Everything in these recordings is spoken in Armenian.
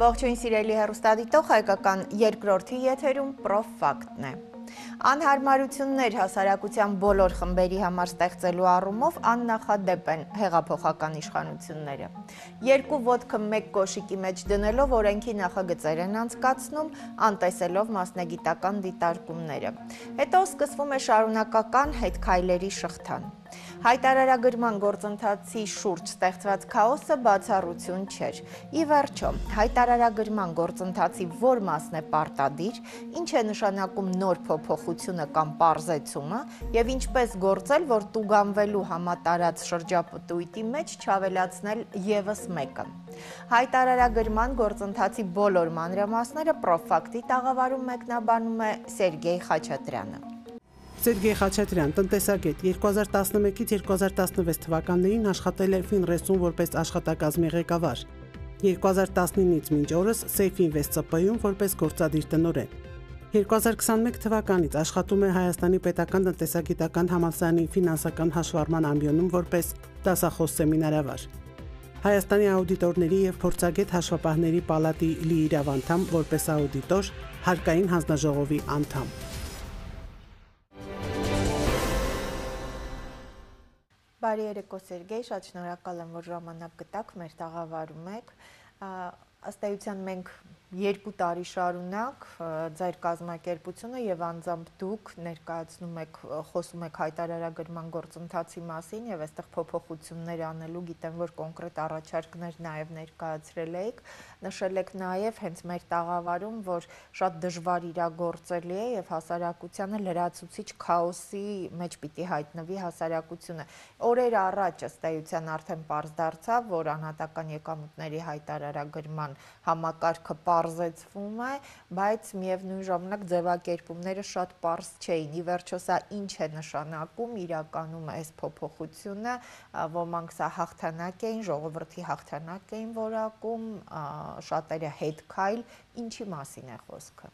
Ողջույն սիրելի հեռուստադիտող, հայկական երկրորդի եթերում պրոֆակտն է։ Անհարմարություններ հասարակության բոլոր խմբերի համար ստեղծելու առումով աննախադեպ են հեղափոխական իշխանությունները։ Երկու ոտքը մեկ կոշիկի մեջ դնելով օրենքի նախագծեր են անցկացնում, անտեսելով մասնագիտական դիտարկումները։ Հետո սկսվում է շարունակական հետքայլերի շղթան։ Հայտարարագրման գործընթացի շուրջ ստեղծված քաոսը բացառություն չէր։ Ի վերջո, հայտարարագրման գործընթացի որ մասն է պարտադիր, ինչ է նշանակում նոր փոփոխությունը կամ պարզեցումը, եւ ինչպես գործել, որ տուգանվելու համատարած շրջապտույտի մեջ չավելացնել եւս մեկը։ Հայտարարագրման գործընթացի բոլոր մանրամասները պրոֆակտի տաղավարում մեկնաբանում է Սերգեյ Խաչատրյանը։ Սերգեյ Խաչատրյան, տնտեսագետ, 2011-ից 2016 թվականներին աշխատել է Ֆինրեսում որպես աշխատակազմի ղեկավար, 2019-ից մինչ օրս Safe Invest ՑՊ-ում որպես գործադիր տնօրեն։ 2021 թվականից աշխատում է Հայաստանի պետական տնտեսագիտական համալսարանի ֆինանսական հաշվառման ամբիոնում որպես դասախոս սեմինարավար։ Հայաստանի աուդիտորների եւ փորձագետ հաշվապահների պալատի լիիրավ անդամ որպես աուդիտոր, հարկային հանձնաժողովի անդամ։ Բարի երեկո Սերգեյ, շատ շնորհակալ եմ, որ ժամանակ գտաք, մեր տաղավարում եք։ Ըստ էության մենք 2 տարի շարունակ ձեր կազմակերպությունը եւ անձամբ դուք ներկայացնում եք, խոսում եք հայտարարագրման գործընթացի մասին եւ այստեղ փոփոխություններ անելու, գիտեմ, որ կոնկրետ առաջարկներ նաեւ ներկայացրել եք, նշել եք նաեւ հենց մեր տաղավարում, որ շատ դժվար իրագործելի է եւ հասարակությանը լրացուցիչ քաոսի մեջ պիտի հայտնվի հասարակությունը։ Օրեր առաջ ըստ էության արդեն պարզ դարձավ, որ անհատական եկամուտների հայտարարագրման համակարգը պարզեցվում է, բայց միևնույն ժամանակ ձևակերպումները շատ պարզ չէին։ Ի վերջո սա ինչ է նշանակում իրականում այս փոփոխությունը, ոմանք սա հաղթանակ էին, ժողովրդի հաղթանակ էին որակում, շատերը հետքայլ, ինչի մասին է խոսքը։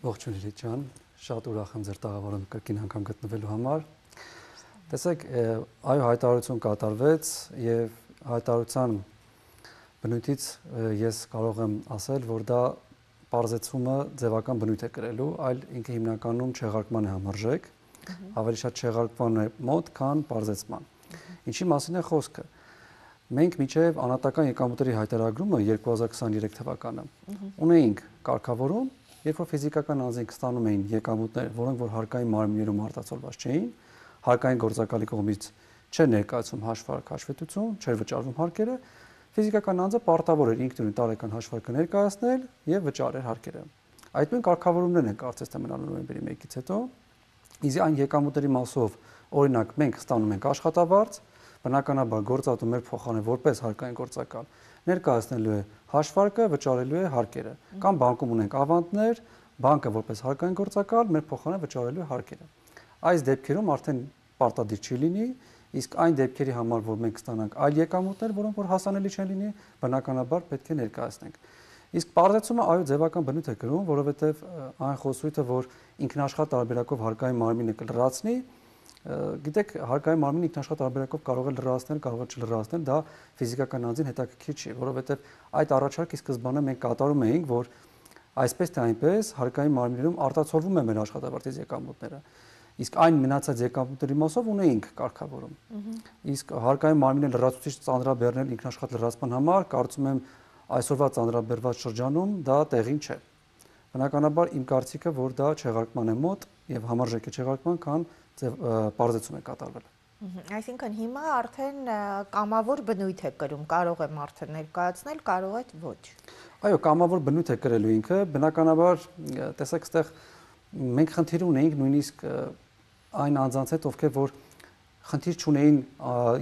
Ողջույն Լիլիթ ջան, շատ ուրախ եմ ձեր տաղավարում կրկին անգամ գտնվելու համար։ Տեսեք, այո, հայտարարություն կատարվեց եւ հայտարարության բնույթից ես կարող եմ ասել, որ դա պարզեցումը ձևական բնույթ է կրելու, այլ ինքը հիմնականում չեղարկման է համարժեք, ավելի շատ չեղարկման է մոտ, քան պարզեցման։ Ինչի մասին է խոսքը։ Մենք մինչև անհատական եկամուտների հայտարարումը 2023 թվականը ունեինք կարգավորում, երբ որ ֆիզիկական անձինք ստանում էին եկամուտներ, որոնք որ հարկային մարմիններում արտացոլված չէին, հարկային գործակալի կողմից չէր ներկայացում հաշվարկ հաշվետվություն, չէր վճարվում հարկերը, ֆիզիկական անձը պարտավոր էր ինքնուրույն տարեկան հաշվարկը ներկայացնել եւ վճարել հարկերը։ Այդ նույն կարգավորումներն են կարծես թե մնալու նոյեմբերի 1-ից հետո։ Իսկ այն եկամուտների մասով, օրինակ, մենք ստանում ենք աշխատավարձ, բնականաբար գործատու մեր փոխարեն որպես հարկային գործակալ ներկայացնելու է հաշվարկը, վճարելու է հարկերը։ Կամ բանկում ունենք ավանդներ, բանկը որպես հարկային գործակալ մեր փոխարեն վճարելու է հարկերը։ Այս դեպքերում արդեն պարտադիր չի լինի, իսկ այն դեպքերի համար, որ մենք ստանանք այլ եկամուտներ, որոնք որ հասանելի չեն լինի, բնականաբար պետք է ներկայացնենք։ Իսկ պարզեցումը այո ձևական բնույթ է կրում, որովհետև այն խոսույթը, որ ինքնաշխատ տարբերակով հարկային մարմինը կլրացնի, գիտեք, հարկային մարմինը ինքնաշխատ տարբերակով կարող է լրացնել, կարող է չլրացնել, դա ֆիզիկական անձին հետաքրքիր չի, որովհետև այդ առաջարկի սկզբանե մենք կատարում էինք, որ այսպես թե այնպես հարկային մարմիններում արտացոլվում է մեր աշխատավարձից եկամուտները։ Իսկ այն մնացած եկամուտների մասով ունեինք կարգավորում։ Իսկ հարկային մարմինը լրացուցիչ ծանրաբեռնել ինքնաշխատ լրացման համար, կարծում եմ այսօրվա ծանրաբեռված շրջանում դա տեղին չէ։ Բնականաբար իմ կարծիքը, որ դա չեղարկման է մոտ եւ համարժեք է չեղարկման, քան պարզեցում է կատարվել։ Այսինքն հիմա արդեն կամավոր բնույթ է կրում, կարող է մարդը ներկայացնել, կարող է ոչ։ Այո, կամավոր բնույթ է կրելու ինքը, բնականաբար տեսեք, այստեղ մենք խնդիր ունեինք նույնիսկ այն անձանց հետ, ովքեր որ խնդիր չունեին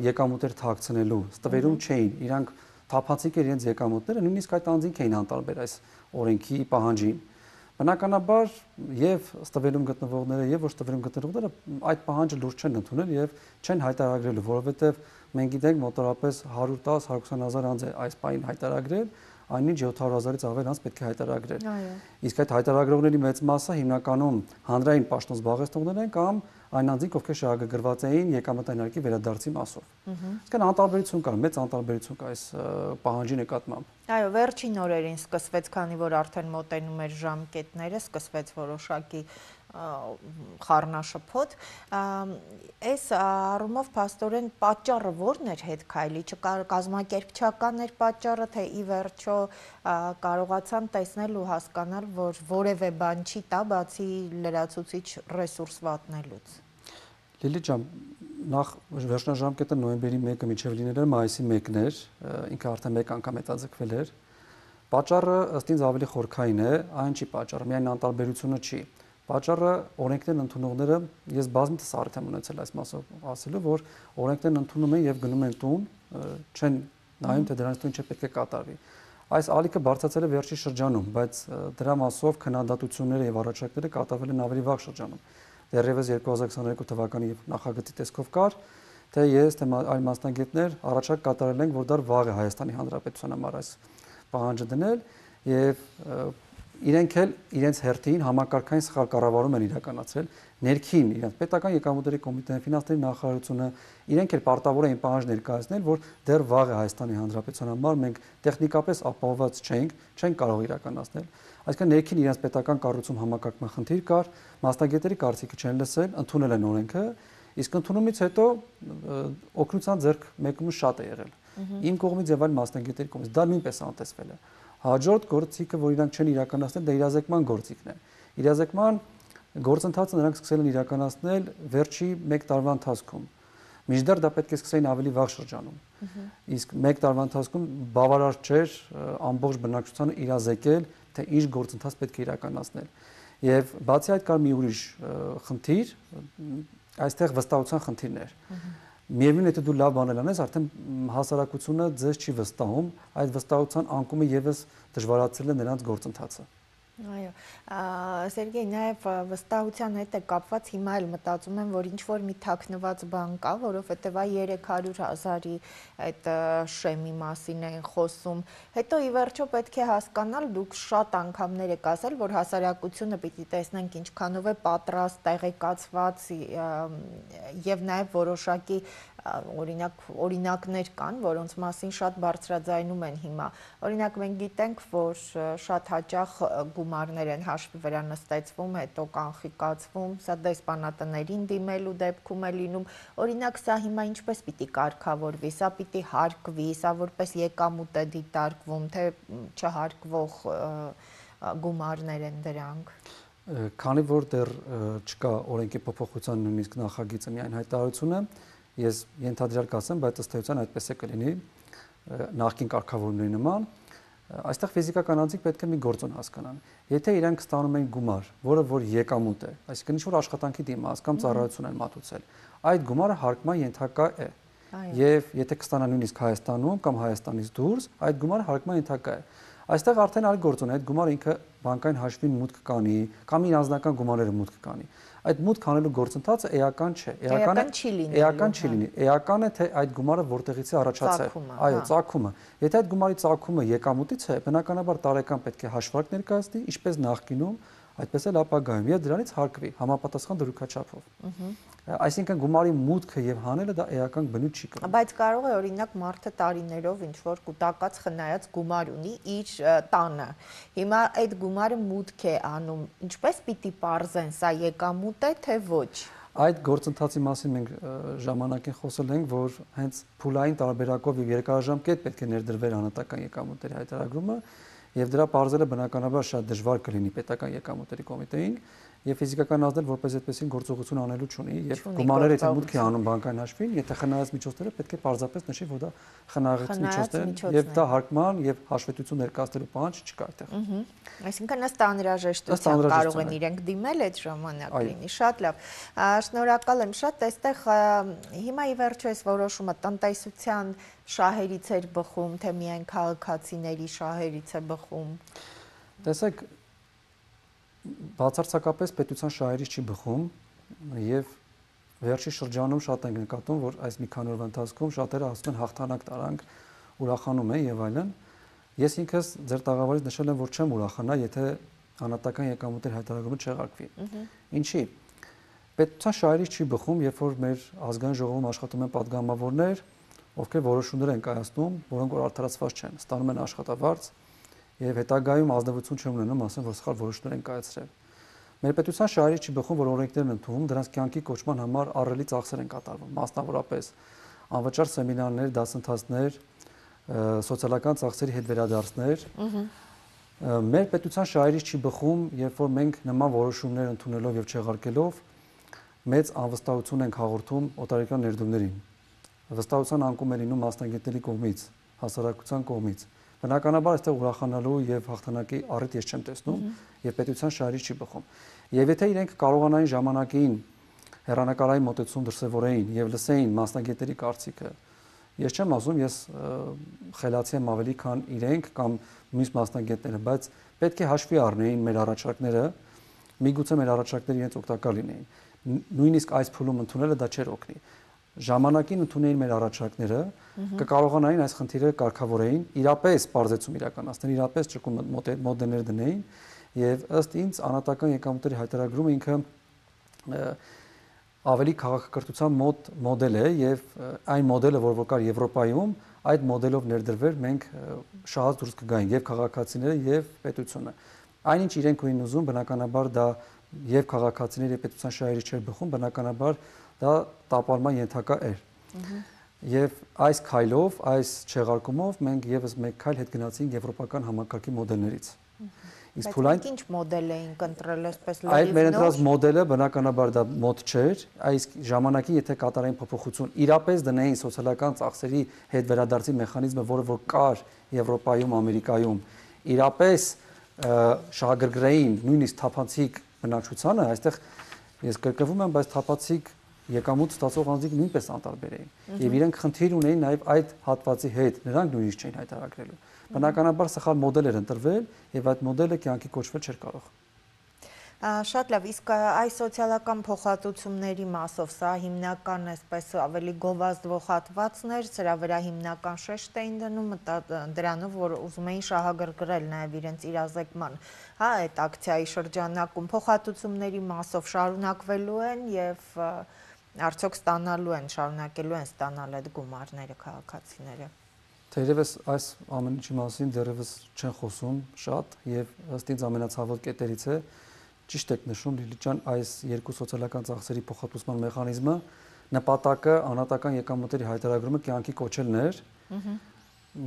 եկամուտներ թաքցնելու, ստվերում չէին, իրանք թափանցիկ էր իրենց եկամուտները, նույնիսկ այդ անձինք էին անտարբեր այս օրենքի պահանջին։ Բնականաբար եւ ստվերում գտնվողները եւ ոչ ստվերում գտնվողները այդ պահանջը լուրջ չեն ընդունել եւ չեն հայտարարագրելու, որովհետեւ մենք գիտենք մոտավորապես 110-120 հազար անձ է այս պահին հայտարարագրել, այնինչ 700,000-ից ավել անց պետք է հայտարարել։ Այո։ Իսկ այդ հայտարարողների մեծ մասը հիմնականում հանրային պաշտոն զբաղեցնողներ են կամ այն անձինք, ովքեր շահագրգռված էին եկամտային արկի վերադարձի մասով։ Իսկ անտարբերություն կար, մեծ անտարբերություն կա այս պահանջի նկատմամբ։ Այո, վերջին օրերին սկսվեց, քանի որ արդեն մոտենում էր ժամկետները, սկսվեց որոշակի խառնաշփոթ, այս առումով փաստորեն պատճառը ո՞րն էր հետ քայլի, կազմակերպչական էր պատճառը, թե ի վերջո կարողացան տեսնել ու հասկանալ, որ որևէ բան չի տա, բացի լրացուցիչ ռեսուրս վատնելուց։ Լիլիթ ջան, նախ վերջնաժամկետը նոյեմբերի 1-ը մինչև լինել էր մայիսի 1-ն էր, ինքը արդեն մեկ անգամ հետաձգվել էր։ Պատճառը ըստ ինձ ավելի խորքային է, այն չի պատճառը, միայն անտարբերությունը չի։ Պատճառը օրենքներն ընդունողները, ես բազմիցս առիթ եմ ունեցել այս մասով ասելու, որ օրենքներն ընդունում են եւ գնում են տուն, չեն նայում, թե դրանից ինչ պետք է կատարվի։ Այս ալիքը բարձրացել է վերջի շրջանում, բայց դրա մասով քննադատությունները եւ առաջարկները կատարվել են ավելի վաղ շրջանում։ Դեռևս 2022 թվականի նախագծի տեսքով կար, թե ես, թե այլ մասնագետներ առաջարկ կատարել ենք, որ դա վաղ է Հայաստանի Հանրապետության համար այս պահանջը դնել եւ իրենք էլ իրենց հերթին համակարգային սխալ կառավարում են իրականացրել, ներքին իրենց պետական եկամուտների կոմիտեն, ֆինանսների նախարարությունը իրենք էլ պարտավոր էին պահանջ ներկայացնել, որ դեռ վաղ է Հայաստանի Հանրապետության համար, մենք տեխնիկապես ապահովված չենք կարող իրականացնել։ Այսինքն ներքին իրենց պետական կառույցում համակարգման խնդիր կար, մասնագետների կարծիքը չեն լսել, ընդունել են օրենքը, իսկ ընդունումից հետո օգնության ձեռք մեկումը շատ է եղել։ Իմ կողմից եւ այլ մասնագետների կողմից դա նույնպես անտեսվել է։ Հաջորդ գործիքը, որ իրանք չեն իրականացնել, դա իրազեկման գործիքն է։ Իրազեկման գործընթացը նրանք սկսել են իրականացնել վերջի 1 տարվա ընթացքում։ Մինչդեռ դա պետք է սկսեին ավելի վաղ շրջանում։ Իսկ 1 տարվա ընթացքում բավարար չէր ամբողջ բնակչությանը իրազեկել, թե ինչ գործընթաց պետք է իրականացնել։ Եվ բացի այդ կար մի ուրիշ խնդիր, այստեղ վստահության խնդիրն էր։ Միևնույն է, թե դու լավ բաներ անես, արդեն հասարակությունը ձեզ չի վստահում, այդ վստահության անկումը եւս դժվարացրել է նրանց գործընթացը։ Այո, Սերգեյ, նաև վստահության հետ է կապված, հիմա էլ մտածում եմ, որ ինչ-որ մի թաքնված բան կա, որովհետև այ 300,000-ի այդ շեմի մասին են խոսում։ Հետո ի վերջո պետք է հասկանալ, դուք շատ անգամներ եք ասել, որ հասարակությունը պիտի տեսնենք ինչքանով է պատրաստ, տեղեկացված եւ նաև որոշակի օրինակներ կան, որոնց մասին շատ բարձրաձայնում են հիմա։ Օրինակ մենք գիտենք, որ շատ հաճախ գումարներ են հաշվի վրա նստեցվում, հետո կանխիկացվում, սա դեսպանատներին դիմելու դեպքում է լինում։ Օրինակ սա հիմա ինչպես պիտի կարգավորվի, սա պիտի հարկվի, սա որպես եկամուտ է դիտարկվում, թե չհարկվող գումարներ են դրանք։ Քանի որ դեռ չկա օրենքի փոփոխության նույնիսկ նախագիծը, միայն հայտարարությունը, ես ենթադրյալ կասեմ, բայց ըստ էության այդպես է կլինի նախկին կարգավորումների նման, այստեղ ֆիզիկական անձինք պետք է մի գործոն հասկանան։ Եթե իրենք ստանում են գումար, որը որ եկամուտ է, այսինքն ինչ-որ աշխատանքի դիմաց կամ ծառայություն են մատուցել, այդ գումարը հարկման ենթակա է։ Եվ եթե կստանա նույնիսկ Հայաստանում կամ Հայաստանից դուրս, այդ գումարը հարկման ենթակա է։ Այստեղ արդեն այլ գործոն է, այդ գումարը ինքը բանկային հաշվին մուտք կանի կամ իր անձնական գումարները մուտք կանի։ Այդ մուտք անելու գործընթացը էական չէ։ Էական չի լինի։ Էական է, թե այդ գումարը որտեղից է առաջացել։ Այո, ծագումը։ Եթե այդ գումարի ծագումը եկամուտից է, բնականաբար տարեկան պետք է հաշվարկ ներկայացնի, ինչպես նախկինում, այդպես էլ ապագայում, եւ դրանից հարկվի համապատասխան դրույքաչափով։ Այսինքն գումարի մուտքը եւ հանելը դա էական բնույթ չի կրում։ Բայց կարող է օրինակ մարդը տարիներով ինչ որ կուտակած խնայած գումար ունի իր տանը։ Հիմա այդ գումարը մուտք է անում, ինչպես պիտի պարզեն, սա եկամուտ է թե ոչ։ Այդ գործընթացի մասին մենք ժամանակին խոսել ենք, որ հենց փուլային տարբերակով եւ երկարաժամկետ պետք է ներդրվեր անհատական եկամուտների հայտարարումը, եւ դրա պարզելը բնականաբար շատ դժվար կլինի պետական եկամուտների կոմիտեին, եւ ֆիզիկական ազդել որպես այդպեսին գործողություն անելու չունի, եւ գումարները եթե մուտք է անում բանկային հաշվին, եթե խնայած միջոցները պետք է պարզապես նշի, որ դա խնայած միջոցներ են եւ դա հարկման եւ հաշվետվություն ներկայացնելու պահանջ չկա այդտեղ։ Այսինքն ըստ անհրաժեշտության կարող են իրենք դիմել այդ ժամանակ լինի, շատ լավ։ Շնորհակալ եմ շատ, այստեղ հիմա ի վերջո այս որոշումը տնտեսության շահերից էր բխում, թե միայն քաղաքացիների շահերից է բխում։ Տեսեք, բացարձակապես պետության շահերից չի բխում եւ վերջի շրջանում շատ ենք նկատում, որ այս մի քանի օրվա ընթացքում շատերը ասում են հաղթանակ տարանք, ուրախանում են եւ այլն, Ես ինքս ձեր տաղավարից նշել եմ, որ չեմ ուրախանա, եթե անհատական եկամուտների հայտարարումը չեղարկվի։ Ինչի՞։ Պետության շահերից չի բխում, երբ որ մեր ազգային ժողովում աշխատում են падգամավորներ, ովքեր որոշումներ են կայացնում, որոնք որ արդարացված չեն, ստանում են աշխատավարձ եւ հետագայում ազնվություն չեն ունենում, ասեն, որ սխալ որոշումներ են կայացրել։ Մեր պետության շահերից չի բխում, որ օրենքներն են ընդունում, դրանց կյանքի կոչման համար ահռելի ծախսեր են կատարվում, մասնավորապես անվճար սեմինարներ, դասընթացներ, սոցիալական ծախսերի հետ վերադարձներ։ Մեր պետության շահերից չի բխում, երբ որ մենք նման որոշումներ ընդունելով եւ չեղարկելով մեծ անվստահություն ենք հաղորդում օտարերկրյա ներդրումներին։ Վստահության անկում է լինում մասնագետների կողմից, հասարակության կողմից։ Բնականաբար այստեղ ուրախանալու եւ հաղթանակի առիթ ես չեմ տեսնում եւ պետության շահերից չի բխում։ Եվ եթե իրենք կարողանային ժամանակին հեռանկարային մոտեցում դրսևորեին եւ լսեին մասնագետների կարծիքը, ես չեմ ասում, ես խելացի եմ ավելի քան իրենք կամ մյուս մասնագետները, բայց պետք է հաշվի առնեին մեր առաջարկները, միգուցե մեր առաջարկները իրենց օգտակար լինեին։ Նույնիսկ այս փուլում ընդունելը դա չէր օգնի։ Ժամանակին ընդունեին մեր առաջարկները, կկարողանային այս խնդիրը կարգավորեին, իրապես բարձեցում իրականացնել, իրապես ճկուն մոդելներ դնեին եւ ըստ ինձ անհատական եկամուտների հայտարարումը ինքը ավելի քաղաքակրթության մոտ մոդել է եւ այն մոդելը, որ կար Եվրոպայում, այդ մոդելով ներդրվեր մենք շահած դուրս կգայինք եւ քաղաքացիները եւ պետությունը։ Այնինչ իրենք էին ուզում, բնականաբար դա եւ քաղաքացիների եւ պետության շահերից չէր բխում, բնականաբար դա տապալման ենթակա էր։ Եվ այս քայլով, այս չեղարկումով մենք եւս մեկ քայլ հետ գնացինք եվրոպական համակարգի մոդելներից։ Իսկ փուլային ինչ մոդել էինք ընտրել այսպես լրիվ նոր։ Այդ մեր ընտրած մոդելը բնականաբար դա մոդ չէր, այս ժամանակին եթե կատարային փոփոխություն իրապես դնեին սոցիալական ծախսերի հետ վերադարձի մեխանիզմը, որը որ կար Եվրոպայում, Ամերիկայում, իրապես շահագրգռեին նույնիսկ թափանցիկ բնակչությանը, այստեղ ես կրկնվում եմ, բայց թափանցիկ եկամուտ ստացող անձիկ նույնպես անտարբեր էին եւ իրենք խնդիր ունեին նաեւ այդ հատվածի հետ, նրանք նույնիսկ չէին հայտարարելու։ Բնականաբար սխալ մոդել էր ընտրվել եւ այդ մոդելը կյանքի կոչվել չէր կարող։ Շատ լավ, իսկ այս սոցիալական փոխհատուցումների մասով սա հիմնական այսպես ավելի գովազդվող հատվածներ, սրա վրա հիմնական շեշտ էին դնում դրանով, որ ուզում էին շահագրգռել նաեւ իրենց իրազեկման, հա, այդ ակցիայի շրջանակում փոխհատուցումների մասով շարունակվելու են եւ արդյոք շարունակելու են ստանալ այդ գումարները քաղաքացիները։ Թերևս այս ամեն ինչի մասին դեռևս չեն խոսում շատ եւ ըստ ինձ ամենացավոտ կետերից է, ճիշտ եք նշում Լիլիթ ջան, այս երկու սոցիալական ծախսերի փոխհատուցման մեխանիզմը նպատակը անհատական եկամուտների հայտարարումը կյանքի կոչելն էր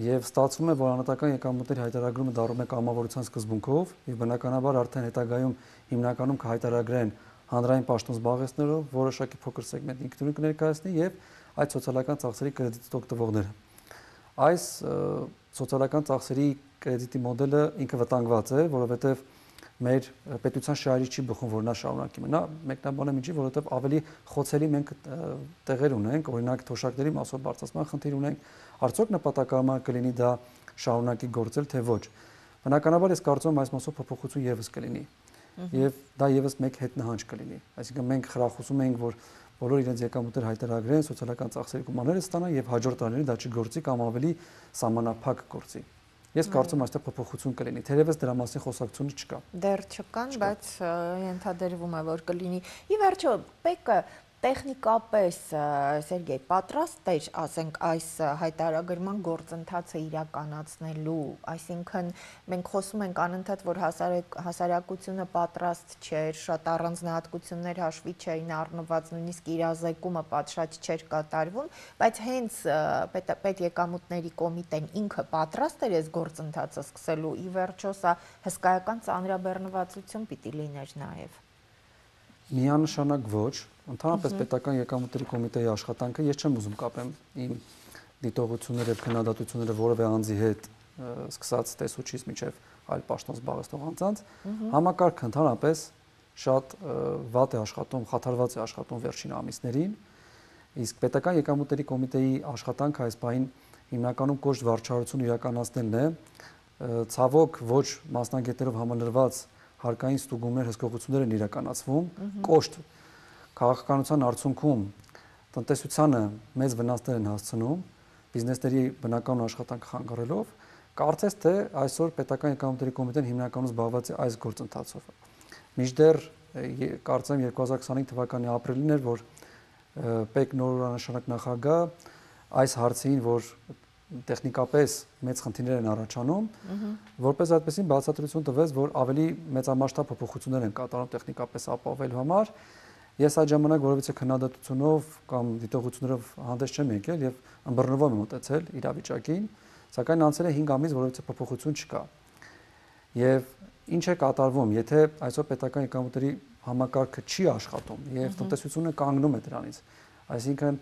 եւ ստացվում է, որ անհատական եկամուտների հայտարարումը դառնում է կամավորության սկզբունքով եւ բնականաբար արդեն հետագայում հիմնականում կհայտարարեն հանրային պաշտոն զբաղեցնելով, որոշակի փոքր սեգմենտ ինքնուրույն կներկայացնի եւ այդ սոցիալական ծախսերի կրեդիտից օգտվողները։ Այս սոցիալական ծախսերի կրեդիտի մոդելը ինքը վտանգված է, որովհետեւ մեր պետության շահերից չի բխում, որ նա շարունակի մնա, մեկնաբանեմ ինչի, որովհետեւ ավելի խոցելի մենք տեղեր ունենք, օրինակ թոշակների մասով բարձրացման խնդիր ունենք, արդյոք նպատակահարմար կլինի դա շարունակի գործել, թե ոչ։ Բնականաբար ես կարծում եմ այս մասով փոփոխություն եւս կլինի։ Եվ դա եւս մեկ հետնահանջ կլինի։ Այսինքն մենք խրախուսում ենք, որ բոլոր իրենց եկամուտներ հայտարարեն, սոցիալական ծախսերի գումարները ստանան եւ հաջորդ տարիներին դա չգործի կամ ավելի սահմանափակ գործի։ Ես կարծում եմ այստեղ փոփոխություն կլինի, թերևս դրա մասին խոսակցությունը չկա։ Դեռ չկան, բայց ենթադրվում է, որ կլինի։ Ի վերջո, ՊԵԿ-ը տեխնիկապես Սերգեյ պատրաստ էր, ասենք, այս հայտարարման գործընթացը իրականացնելու, այսինքն մենք խոսում ենք անընդհատ, որ հասարակությունը պատրաստ չէր, շատ առանձնահատկություններ հաշվի չէին առնված, նույնիսկ իրազեկումը պատշաճ չէր կատարվում, բայց հենց պետեկամուտների կոմիտեն ինքը պատրաստ էր այս գործընթացը սկսելու, ի վերջո սա հսկայական ծանրաբեռնվածություն պիտի լիներ նաև։ Միանշանակ ոչ, ընդհանրապես պետական եկամուտների կոմիտեի աշխատանքը ես չեմ ուզում կապեմ իմ դիտողությունները եւ քննադատությունները որևէ անձի հետ, սկսած տեսուչից մինչեւ այլ պաշտոն զբաղեցնող անձանց, համակարգը ընդհանրապես շատ վատ է աշխատում, խաթարված է աշխատում վերջին ամիսներին, իսկ պետական եկամուտների կոմիտեի աշխատանքը այս բային հիմնականում կոշտ վարչարություն իրականացնելն է, ցավոք ոչ մասնագետերով համալրված հարկային ստուգումներ, հսկողություններ են իրականացվում, կոշտ քաղաքականության արդյունքում տնտեսությանը մեծ վնասներ են հասցնում, բիզնեսների բնական աշխատանքը խանգարելով, Կարծես թե այսօր պետական եկամուտների կոմիտեն հիմնականում զբաղված է այս գործընթացով։ Մինչդեռ կարծեմ 2025 թվականի ապրիլին էր, որ պետք նորանշանակ նախագահ այս հարցին, որ տեխնիկապես մեծ խնդիրներ են առաջանում, որպես այդպեսին բացատրություն տվեց, որ ավելի մեծամասշտաբ փոփոխություններ են կատարում տեխնիկապես ապահովելու համար։ Ես այդ ժամանակ որևիցե քննադատությունով կամ դիտողություններով հանդես չեմ եկել եւ ըմբռնվով եմ մտածել իրավիճակին, սակայն անցել է 5 ամիս որևիցե փոփոխություն չկա։ Եվ ինչ է կատարվում, եթե այսօր պետական եկամուտների համակարգը չի աշխատում եւ տնտեսությունը կանգնում է դրանից, այսինքն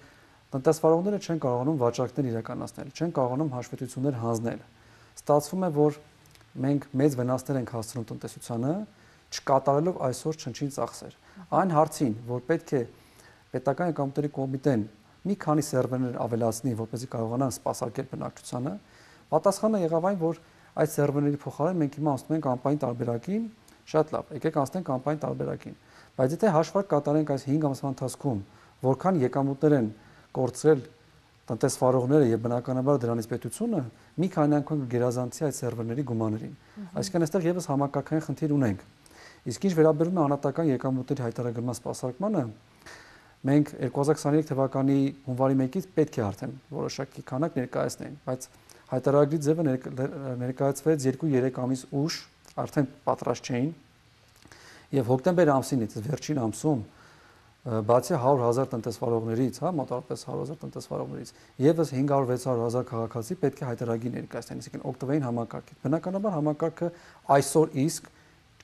տնտեսվարողները չեն կարողանում վաճառքներ իրականացնել, չեն կարողանում հաշվետվություններ հանձնել։ Ստացվում է, որ մենք մեծ վնասներ ենք հասցնում տնտեսությանը, չկատարելով այսօր չնչին ծախսեր։ Այն հարցին, որ պետք է պետական եկամուտների կոմիտեն մի քանի սերվերներ ավելացնի, որպեսզի կարողանան սպասարկել բնակչությանը, պատասխանը եղավ այն, որ այդ սերվերների փոխարեն մենք հիմա անցնում ենք անպային տարբերակին, շատ լավ, եկեք անցնենք անպային տարբերակին։ Բայց եթե հաշվարկ կատարենք այս 5 ամսվա ընթացքում, որքան եկամուտներ են կորցրել տնտեսվարողները եւ բնականաբար դրանից պետությունը, մի քանի անգամ գերազանցի այդ սերվերների գումարներին։ Այսինքն այստեղ եւս համակարգային խնդիր ունենք։ Իսկ ինչ վերաբերում է անհատական եկամուտների հայտարարման սպասարկմանը, մենք 2023 թվականի հունվարի 1-ից պետք է արդեն որոշակի քանակ ներկայացնենք, բայց հայտարարագրի ձևը ներկայացվեց 2-3 ամիս ուշ, արդեն պատրաստ չէին, եւ հոկտեմբեր ամսինից վերջին ամսում բացի 100,000 տնտեսվարողներից, մոտավորապես 100,000 տնտեսվարողներից, եւս 500-600,000 քաղաքացի պետք է հայտարարի ներկայացնեն, այսինքն օգտվեին համակարգից։ Բնականաբար համակարգը այսօր իսկ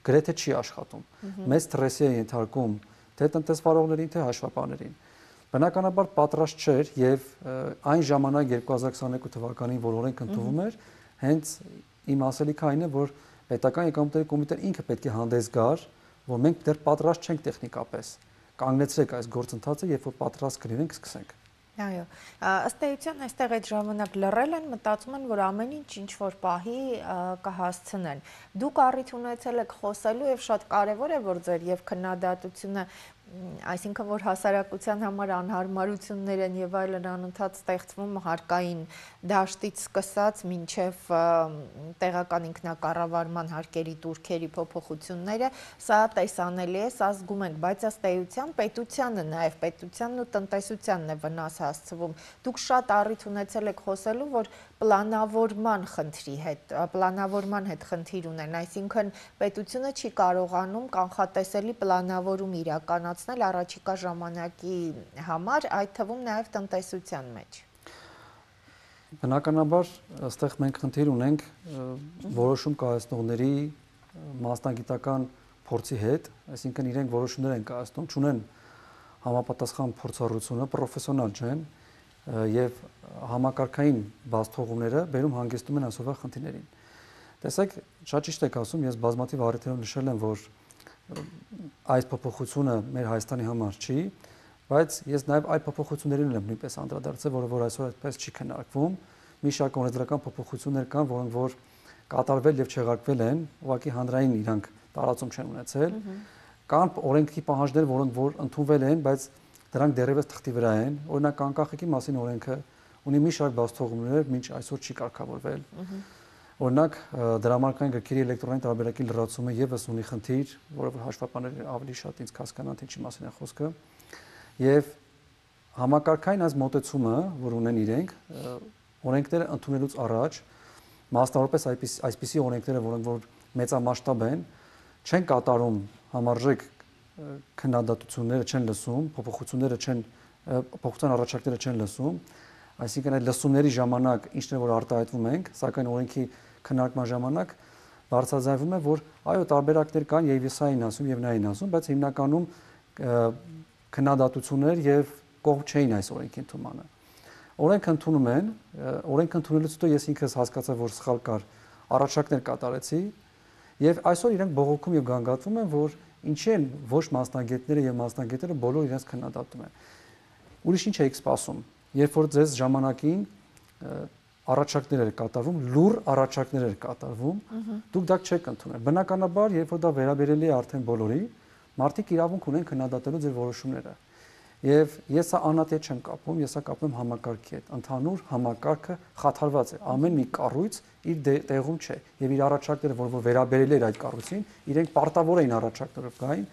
գրեթե չի աշխատում։ Մեծ սթրեսի է ենթարկում թե տնտեսվարողներին, թե հաշվապահներին։ Բնականաբար պատրաստ չէր եւ այն ժամանակ 2022 թվականին, որ օրենք ընդունվում էր, հենց իմ ասելիքը այն է, որ պետական եկամուտների կոմիտեն ինքը պետք է հանդես գար, որ մենք դեռ պատրաստ չենք տեխնիկապես։ Կանգնեցրեք այս գործընթացը, երբ որ պատրաստ կլինենք, սկսենք։ Այո, ըստ էության այստեղ այդ ժամանակ լռել են, մտածում են, որ ամեն ինչ որ պահի կհասցնեն։ Դուք առիթ ունեցել եք խոսելու եւ շատ կարեւոր է, որ ձեր եւ քննադատությունը, այսինքն որ հասարակության համար անհարմարություններ են եւ այլն անընդհատ ստեղծվում հարկային դաշտից սկսած մինչեւ տեղական ինքնակառավարման հարկերի турքերի փոփոխությունները, սա տեսանելի է, սա զգում ենք, բայց ըստ էության պետությանը, նաեւ պետությանն ու տնտեսությանն է վնաս հասցվում։ Դուք շատ առիթ ունեցել եք խոսելու, որ պլանավորման հետ խնդիր ունեն, այսինքն պետությունը չի կարողանում կանխատեսելի պլանավորում իրականացնել առաջիկա ժամանակի համար, այդ թվում նաև տնտեսության մեջ։ Բնականաբար, այստեղ մենք խնդիր ունենք որոշում կայացնողների մասնագիտական փորձի հետ, այսինքն իրենք որոշումներ են կայացնում, չունեն համապատասխան փորձառությունը, պրոֆեսիոնալ չեն եւ համակարգային բացթողումները բերում հանգեցնում են այսօրվա խնդիրներին։ Տեսեք, շատ ճիշտ եք ասում, ես բազմաթիվ առիթներով նշել եմ, որ այս փոփոխությունը մեր Հայաստանի համար չի, բայց ես նաև այդ փոփոխություններին եմ նույնպես անդրադարձել, որ այսօր այդպես չի քննարկվում։ Մի շարք օրենսդրական փոփոխություններ կան, որոնք որ կատարվել եւ չեղարկվել են, ուղղակի հանրային իրանք տարածում չեն ունեցել։ Կան օրենքի պահանջներ, որոնք որ ընդունվել են, բայց դրանք դեռևս թղթի վրա են։ Օրինակ անկախակի մասին օրենքը ունի մի շարք բացթողումներ, մինչ այսօր չի կարգավորվել։ Օրինակ դրամարկային գրքերի էլեկտրոնային տարբերակի լրացումը եւս ունի խնդիր, որը հաշվապահները ավելի շատ ինձ հասկանան, թե ինչի մասին է խոսքը։ Եվ համակարգային այս մոտեցումը, որ ունեն իրենք, օրենքները ընդունելուց առաջ, մասնավորապես այսպիսի օրենքները, որոնք որ մեծամասշտաբ են, չեն կատարում համարժեք քննադատությունները, չեն լսում, փոփոխության առաջարկները չեն լսում, այսինքն այդ լսումների ժամանակ ինչն է որ արտահայտվում ենք, սակայն օրենքի քննարկման ժամանակ բարձրաձայնվում է, որ այո, տարբերակներ կան եւ ես այն ասում եւ նա այն ասում, բայց հիմնականում քննադատություններ եւ կողմ չէին այս օրենքի ընդունմանը։ Օրենքը ընդունում են, օրենքը ընդունելուց հետո ես ինքս հասկացա, որ սխալ կար, առաջարկներ կատարեցի եւ այսօր իրենք բողոքում եւ գանգատվում են, որ ինչի են ոչ մասնագետները եւ մասնագետները բոլոր իրենց քննադատում են։ Ուրիշ ինչ եք սպասում, երբ որ ձեզ ժամանակին առաջարկներ էր կատարվում, լուր առաջարկներ էր կատարվում, դուք դա չեք ընդունել։ Բնականաբար, երբ որ դա վերաբերելի է արդեն բոլորի, մարդիկ իրավունք ունեն քննադատելու ձեր որոշումները։ Եվ ես սա անհատի հետ չեմ կապում, ես սա կապում եմ համակարգի հետ։ Ընդհանուր համակարգը խաթարված է։ Ամեն մի կառույց իր տեղում չէ, եւ իր առաջարկները, որ վերաբերել էր այդ կառույցին, իրենք պարտավոր էին առաջարկներով գային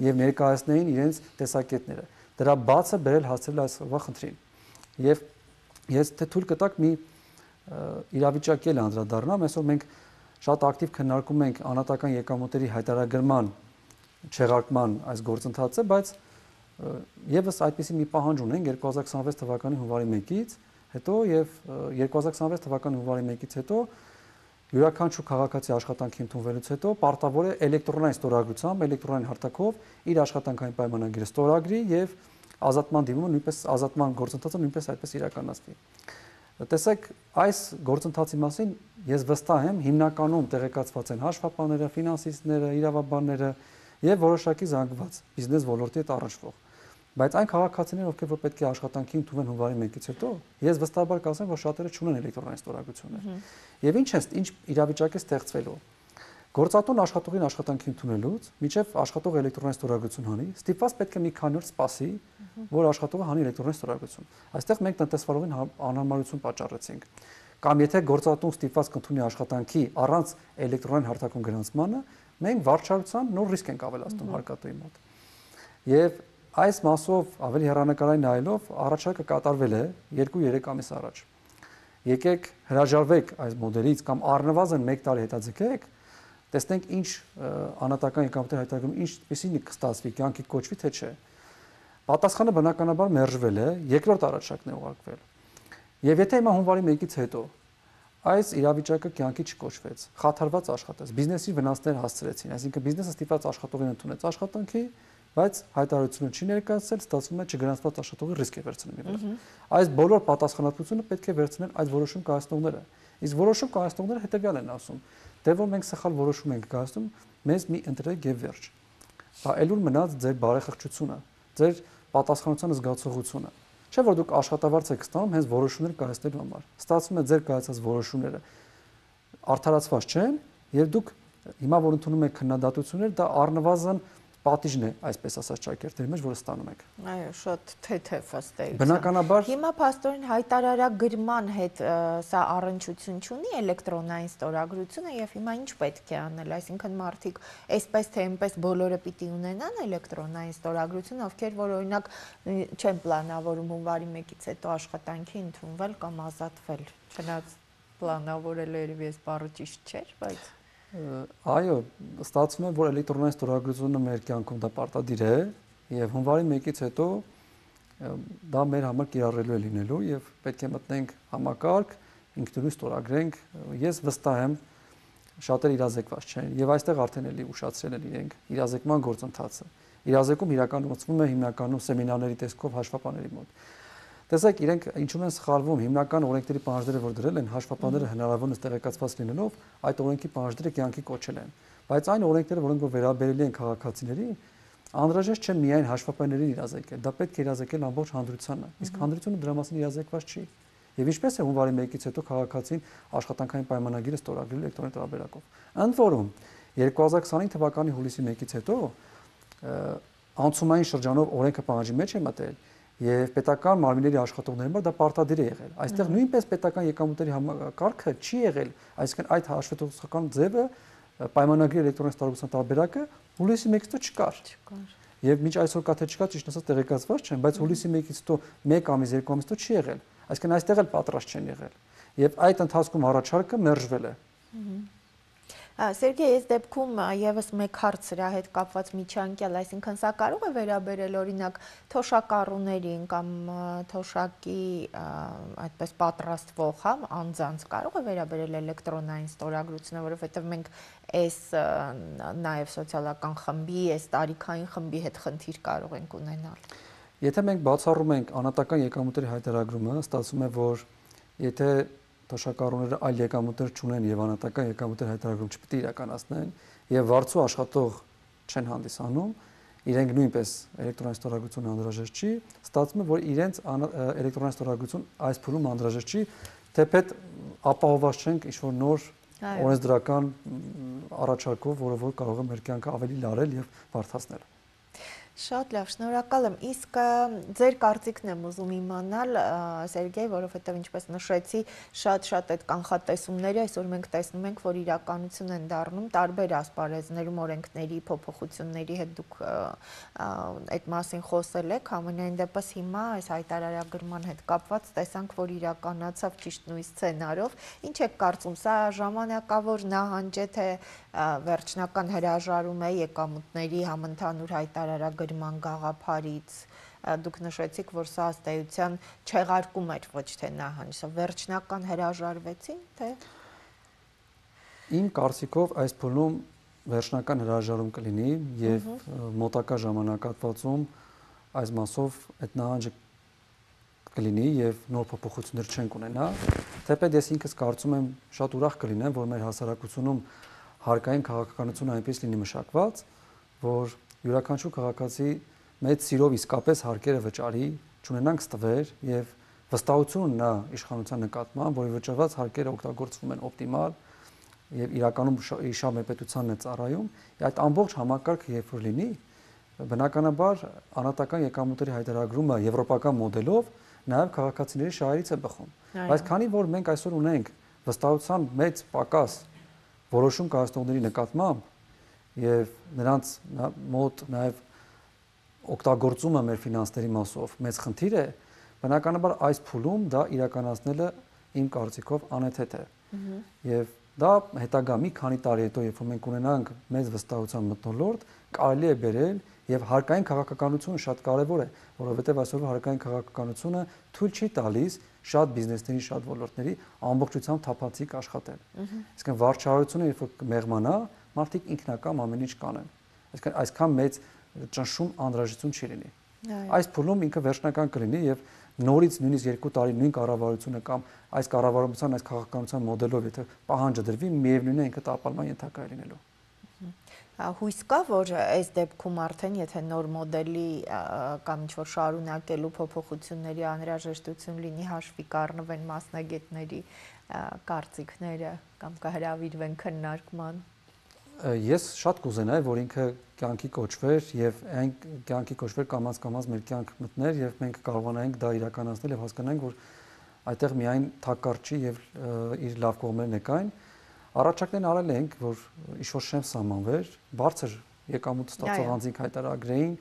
եւ ներկայացնեին իրենց տեսակետները։ Դրա բացը բերել հասցրել այսօրվա խնդրին։ Եվ ես թե թույլ կտակ մի իրավիճակի էլ անդրադառնամ, այսօր մենք շատ ակտիվ քննարկում ենք անհատական եկամուտների հայտարարման չեղարկման այս գործընթացը, բայց եւս այդպիսի մի պահանջ ունենք 2026 թվականի հունվարի 1-ից հետո եւ 2026 թվականի հունվարի 1-ից հետո յուրաքանչյուր քաղաքացի աշխատանքի ընդունվելուց հետո պարտավոր է էլեկտրոնային ստորագրությամբ, էլեկտրոնային հարթակով իր աշխատանքային պայմանագիրը ստորագրի եւ ազատման դիմումը նույնպես ազատման գործընթացը նույնպես այդպես իրականացվի։ Տեսեք, այս գործընթացի մասին ես վստահ եմ, հիմնականում տեղեկացված են հաշվապահները, ֆինանսիստները, իրավաբանները եւ որոշակի զանգված բիզնես ոլորտի հետ առնչվող։ Բայց այն քաղաքացիները, ովքեր որ պետք է աշխատանքի ընդունեն հունվարի 1-ից հետո, ես վստահաբար կասեմ, որ շատերը չունեն էլեկտրոնային ստորագրություններ։ Եվ ինչ իրավիճակ է ստեղծվելու։ Գործատուն աշխատողին աշխատանքի ընդունելուց մինչև աշխատողը էլեկտրոնային ստորագրություն հանի, ստիպված պետք է մի քանի օր սպասի, որ աշխատողը հանի էլեկտրոնային ստորագրություն։ Այստեղ մենք տնտեսվարողին անհարմարություն պատճառեցինք։ Կամ եթե գործատուն ստիպված կընդունի աշխատանքի առանց էլեկտրոնային հարթակում գրանցմանը, մենք վարչարության նոր ռիսկ ենք ավելացնում հարկատուի մոտ։ Եվ այս մասով ավելի հեռանկարային նայելով առաջարկը կատարվել է 2-3 ամիս առաջ։ Եկեք հրաժարվեք այս մոդելից կամ առնվազն 1 տարի հետաձգեք, տեսնենք ինչ անհատական եկամուտների հայտարարում ինչպիսին կստացվի, կյանքի կոչվի թե չէ։ Պատասխանը բնականաբար մերժվել է, երկրորդ առաջարկն է ուղարկվել։ Եվ եթե հիմա հունվարի 1-ից հետո այս իրավիճակը կյանքի չկոչվեց, խաթարված աշխատեց, բիզնեսի վնասներ հասցրեցին, այսինքն բիզնեսը ստիպված աշխատողին ընդունեց աշխատանքի, բայց հայտարարությունը չի ներկայացել, ստացվում է չգրանցված աշխատողի ռիսկ է վերցնում իր վրա։ Այս բոլոր պատասխանատվությունը պետք է վերցնեն այդ որոշում կայացնողները։ Իսկ որոշում կայացնողները հետեւյալ են ասում. դե որ մենք սխալ որոշում ենք կայացնում, մեզ մի ընտրեք եւ վերջ։ Բա ելուր մնաց ձեր բարեխղճությունը, ձեր պատասխանության զգացողությունը։ Չէ՞ որ դուք աշխատավարձ եք ստանում հենց որոշումներ կայացնելու համար։ Ստացվում է ձեր կայացած որոշումները արդարացված չեն եւ դուք հիմա որ ընդունում եք քննադատություններ, դա առնվազն պատիժն է, այսպես ասած ճակերտների մեջ, որը ստանում եք։ Այո, շատ թեթև ըստ էության։ Բնականաբար հիմա փաստորեն հայտարարագրման հետ սա առնչություն չունի էլեկտրոնային ստորագրությունը եւ հիմա ինչ պետք է անել, այսինքն մարդիկ այսպես թե այնպես բոլորը պիտի ունենան էլեկտրոնային ստորագրություն, ովքեր որ օրինակ չեն պլանավորում հունվարի 1-ից հետո աշխատանքի ընդունվել կամ ազատվել, չնայած պլանավորել երևի այս բառը ճիշտ չէր, բայց այո, ստացվում է, որ էլեկտրոնային ստորագրությունը մեր կյանքում դա պարտադիր է եւ հունվարի 1-ից հետո դա մեր համար կիրառելու է լինելու եւ պետք է մտնենք համակարգ, ինքնուրույն ստորագրենք։ Ես վստահ եմ, շատերը իրազեկված չեն եւ այստեղ արդեն էլի ուշացրել են իրենք իրազեկման գործընթացը։ Իրազեկում իրականացվում է հիմնականում սեմինարների տեսքով հաշվապահների մոտ։ Տեսեք, իրենք ինչու են սխալվում, հիմնական օրենքների պահանջները, որ դրել են, հաշվապահները հնարավորինս տեղեկացված լինելով, այդ օրենքի պահանջները կյանքի կոչել են։ Բայց այն օրենքները, որոնք վերաբերելի են քաղաքացիներին, անհրաժեշտ չէ միայն հաշվապահներին իրազեկել, դա պետք է իրազեկել ամբողջ հանրությանը։ Իսկ հանրությունը դրա մասին իրազեկված չի։ Եվ ինչպես է հունվարի 1-ից հետո քաղաքացին աշխատանքային պայմանագիրը ստորագրել էլեկտրոնային տարբերակով։ Ընդ որում 2025 թվականի հուլիսի 1-ից հետո անցումային շրջանով օրենքը պահանջի մեջ է մտել եւ պետական մարմինների աշխատողների համար դա պարտադիր է եղել։ Այստեղ նույնպես պետական եկամուտների համակարգը չի եղել, այսինքն այդ հաշվետվության ձևը պայմանագրի էլեկտրոնային ստորագրության տարբերակը հուլիսի 1-ից հետո չկար։ Եվ մինչ այսօր կա թե չկա, ճիշտ ասած տեղեկացված չեմ, բայց հուլիսի 1-ից հետո 1 ամիս, 2 ամիս հետո չի եղել։ Այսինքն այստեղ էլ պատրաստ չեն եղել։ Եվ այդ ընթացքում առաջարկը մերժվել է։ Սերգեյ, այս դեպքում եւս մեկ հարց սրա հետ կապված միջանկյալ, այսինքն սա կարող է վերաբերել օրինակ թոշակառուներին կամ թոշակի այդպես պատրաստվող, հա, անձանց կարող է վերաբերել էլեկտրոնային ստորագրությունը, որովհետեւ մենք այս նաեւ սոցիալական խմբի, այս տարիքային խմբի հետ խնդիր կարող ենք ունենալ։ Եթե մենք բացառում ենք անհատական եկամուտների հայտարարումը, ստացվում է, որ եթե թոշակառուները այլ եկամուտներ չունեն եւ անհատական եկամուտների հայտարարում չպետք է իրականացնեն եւ վարձու աշխատող չեն հանդիսանում, իրենք նույնպես էլեկտրոնային ստորագրություն անհրաժեշտ չի, ստացվում է, որ իրենց էլեկտրոնային ստորագրություն այս փուլում անհրաժեշտ չի, թեպետ ապահովված չենք ինչ-որ նոր օրենսդրական առաջարկով, որը որ կարող է մեր կյանքը ավելի լարել եւ բարդացնել։ Շատ լավ, շնորհակալ եմ։ Իսկ ձեր կարծիքն եմ ուզում իմանալ, Սերգեյ, որովհետև ինչպես նշեցի, շատ այդ կանխատեսումները այսօր մենք տեսնում ենք, որ իրականություն են դառնում տարբեր ասպարեզներում օրենքների փոփոխությունների հետ դուք այդ մասին խոսել եք, համենայն դեպս հիմա այս հայտարարագրման հետ կապված տեսանք, որ իրականացավ ճիշտ նույն սցենարով։ Ինչ եք կարծում, սա ժամանակավոր նահանջ է, թե վերջնական հրաժարում է եկամուտների համընդհանուր հայտարարագրման գաղափարից, դուք նշեցիք, որ սա ըստ էության չեղարկում էր, ոչ թե նահանջ, սա վերջնական հրաժարվեցին, թե Իմ կարծիքով այս փուլում վերջնական հրաժարում կլինի եւ մոտակա ժամանակահատվածում այս մասով այդ նահանջը կլինի եւ նոր փոփոխություններ չենք ունենա, թեպետ ես ինքս կարծում եմ շատ ուրախ կլինեմ, որ մեր հասարակությունում հարկային քաղաքականությունը այնպես լինի մշակված, որ յուրաքանչյուր քաղաքացի մեծ սիրով իսկապես հարկերը վճարի, չունենանք ստվեր եւ վստահություն ունենա իշխանության նկատմամբ, որի վճարված հարկերը օգտագործվում են օպտիմալ եւ իրականում իշա մեր պետությանն է ծառայում, այդ ամբողջ համակարգը երբ որ լինի, բնականաբար անհատական եկամուտների հայտարարումը եվրոպական մոդելով նաեւ քաղաքացիների շահերից է բխում։ Բայց քանի որ մենք այսօր ունենք վստահության մեծ պակաս որոշում կայացնողների նկատմամբ եւ նրանց մոտ նաեւ օգտագործումը մեր ֆինանսների մասով մեծ խնդիր է, բնականաբար այս փուլում դա իրականացնելը իմ կարծիքով անհեթեթ է։ Եվ դա հետագա մի քանի տարի հետո, երբ որ մենք ունենանք մեծ վստահության մթնոլորտ, կարելի է բերել եւ հարկային քաղաքականությունը շատ կարեւոր է, որովհետեւ այսօր հարկային քաղաքականությունը թույլ չի տալիս շատ բիզնեսների, շատ ոլորտների ամբողջությամբ թափանցիկ աշխատել։ Այսինքն վարչարությունը երբ որ կմեղմանա, մարդիկ ինքնակամ ամեն ինչ կանեն։ Այսինքն այսքան մեծ ճնշում անհրաժեշտություն չի լինի։ Այս փուլում ինքը վերջնական կլինի եւ նորից նույնիսկ 2 տարի նույն կառավարությունը կամ այս կառավարության այս քաղաքականության մոդելով եթե պահանջը դրվի, միևնույնն է ինքը տապալման ենթակա է լինելու։ Հույս կա, որ այս դեպքում արդեն եթե նոր մոդելի կամ ինչ-որ շարունակելու փոփոխությունների անհրաժեշտություն լինի, հաշվի կառնվեն մասնագետների կարծիքները կամ կհրավիրվեն քննարկման։ Ես շատ կուզենայի, որ ինքը կյանքի կոչվեր եւ այն կյանքի կոչվեր կամաց մեր կյանք մտներ եւ մենք կարողանայինք դա իրականացնել եւ հասկանանք, որ այդտեղ միայն թակարդի եւ իր լավ կողմերն եկային։ Առաջարկներն արել ենք, որ ինչ-որ շեմ սահմանվեր, բարձր եկամուտ ստացող անձինք հայտարարագրեին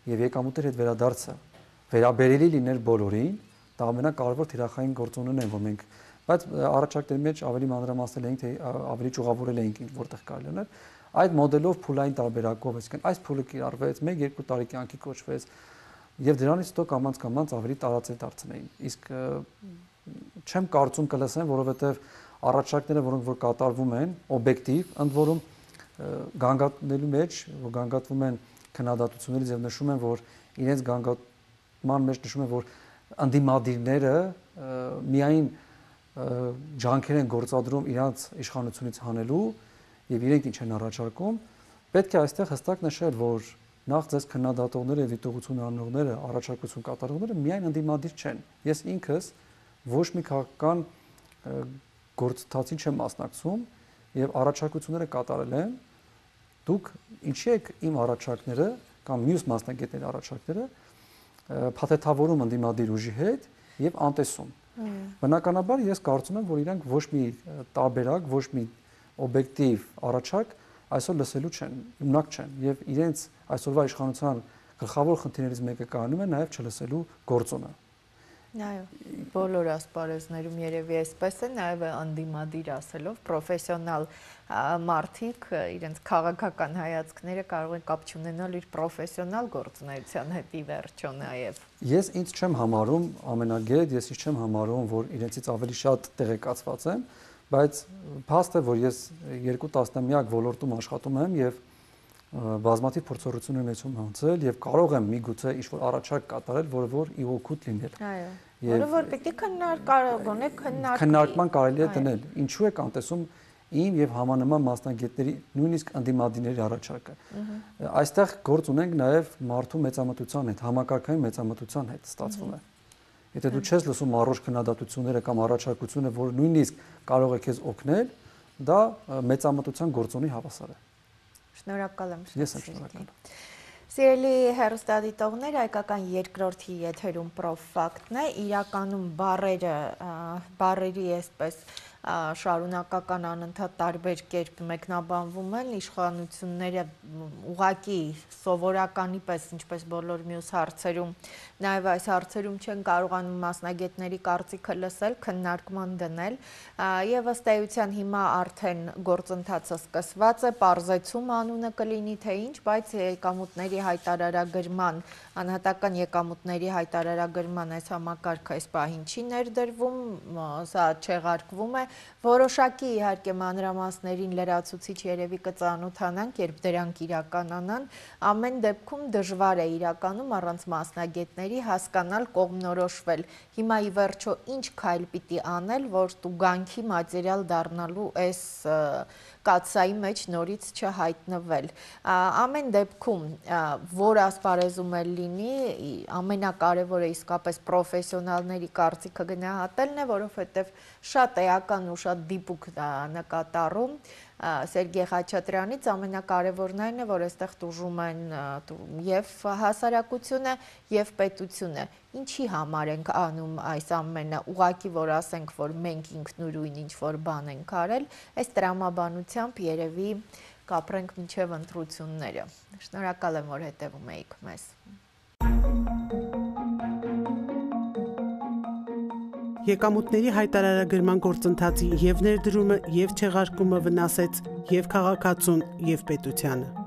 եւ եկամուտերի հետ վերադարձը վերաբերելի լիներ բոլորին, դա ամենակարևոր թիրախային գործոնն է, որ մենք, բայց առաջարկների մեջ ավելի մանրամասնել էինք, թե ավելի ճյուղավորել էինք որտեղ կարելի ուներ, այդ մոդելով փուլային տարբերակով, այսինքն այս փուլը կիրառվեց, 1-2 տարի կյանքի կոչվեց եւ դրանից հետո կամաց ավելի տարածել դարձնեին։ Իսկ չեմ կարծում կլսեն, որովհետեւ առաջարկները, որոնք որ կատարվում են, օբյեկտիվ, ընդ որում գանգատնելու մեջ, որ գանգատվում են քննադատություններից եւ նշում են, որ իրենց գանգատման մեջ նշում են, որ անդիմադիրները միայն ջանքեր են գործադրում իրանց իշխանությունից հանելու եւ իրենք ինչ են առաջարկում, պետք է այստեղ հստակ նշել, որ նախ ձեզ քննադատողները եւ դիտողություն անողները, առաջարկություն կատարողները միայն անդիմադիր չեն։ Ես ինքս ոչ մի քաղաքական գործընթացի չեմ մասնակցում եւ առաջարկությունները կատարել եմ, դուք ինչի եք իմ առաջարկները կամ մյուս մասնագետների առաջարկները փաթեթավորում ընդդիմադիր ուժի հետ եւ անտեսում։ Բնականաբար ես կարծում եմ, որ իրանք ոչ մի տարբերակ, ոչ մի օբյեկտիվ առաջարկ այսօր լսելու չեն, ունակ չեն եւ իրենց այսօրվա իշխանության գլխավոր խնդիրներից մեկը կայանում է նաեւ չլսելու գործոնը։ Այո, բոլոր ասպարեզներում երևի այսպես է, նաև անդիմադիր ասելով, պրոֆեսիոնալ մարդիկ իրենց քաղաքական հայացքները կարող են կապ չունենալ իր պրոֆեսիոնալ գործունեության հետ ի վերջո նաև։ Ես ինձ չեմ համարում ամենագետ, ես ինձ չեմ համարում, որ իրենցից ավելի շատ տեղեկացված եմ, բայց փաստ է, որ ես 2 տասնամյակ ոլորտում աշխատում եմ եւ բազմաթիվ փորձառություններ ունեցում հանցել եւ կարող եմ միգուցե ինչ-որ առաջարկ կատարել, որը որ ի օգուտ լինել։ Այո։ Որը որ պիտի քննարկման կարելի է դնել։ Ինչու է կանտեսում իմ եւ համանման մասնագետների, նույնիսկ անդիմադիրների առաջարկը։ Այստեղ գործ ունենք նաեւ մարդու մեծամտության հետ, համակարգային մեծամտության հետ ստացվում է։ Եթե դու չես լսում առողջ քննադատությունները կամ առաջարկությունը, որ նույնիսկ կարող է քեզ օգնել, դա մեծամտության գործոնի հավասար է։ Շնորհակալ եմ։ Ես եմ շնորհակալ։ Սիրելի հեռուստադիտողներ, հայկական երկրորդի եթերում պրոֆակտն է, իրականում բառերի այսպես շարունակական անընդհատ տարբեր կերպ մեկնաբանվում են, իշխանությունները ուղղակի սովորականի պես, ինչպես բոլոր մյուս հարցերում, նաև այս հարցերում չեն կարողանում մասնագետների կարծիքը լսել, քննարկման դնել, եւ ըստ էության հիմա արդեն գործընթացը սկսված է, պարզեցում անունը կլինի թե ինչ, բայց եկամուտների հայտարարագրման, անհատական եկամուտների հայտարարագրման այս համակարգը այս պահին չի ներդրվում, սա չեղարկվում է, որոշակի իհարկե մանրամասներին լրացուցիչ երևի կծանոթանանք, երբ դրանք իրականանան, ամեն դեպքում դժվար է իրականում առանց մասնագետների հասկանալ, կողմնորոշվել, հիմա ի վերջո ինչ քայլ պիտի անել, որ տուգանքի մատերիալ դառնալու այս կաթսայի մեջ նորից չհայտնվել։ Ամեն դեպքում, որ ասպարեզում էլ լինի, ամենակարևորը իսկապես պրոֆեսիոնալների կարծիքը գնահատելն է, որովհետև շատ էական ու շատ դիպուկ նկատառում Սերգեյ Խաչատրյանից ամենակարևորն այն է, որ այստեղ տուժում են եւ հասարակությունը եւ պետությունը։ Ինչի համար ենք անում այս ամենը, ուղղակի որ ասենք, որ մենք ինքնուրույն ինչ-որ բան ենք արել, այս տրամաբանությամբ երևի կապրենք մինչև ընտրությունները։ Շնորհակալ եմ, որ հետևում եք մեզ։ Եկամուտների հայտարարագրման գործընթացի եւ ներդրումը եւ չեղարկումը վնասեց եւ քաղաքացուն եւ պետությանը։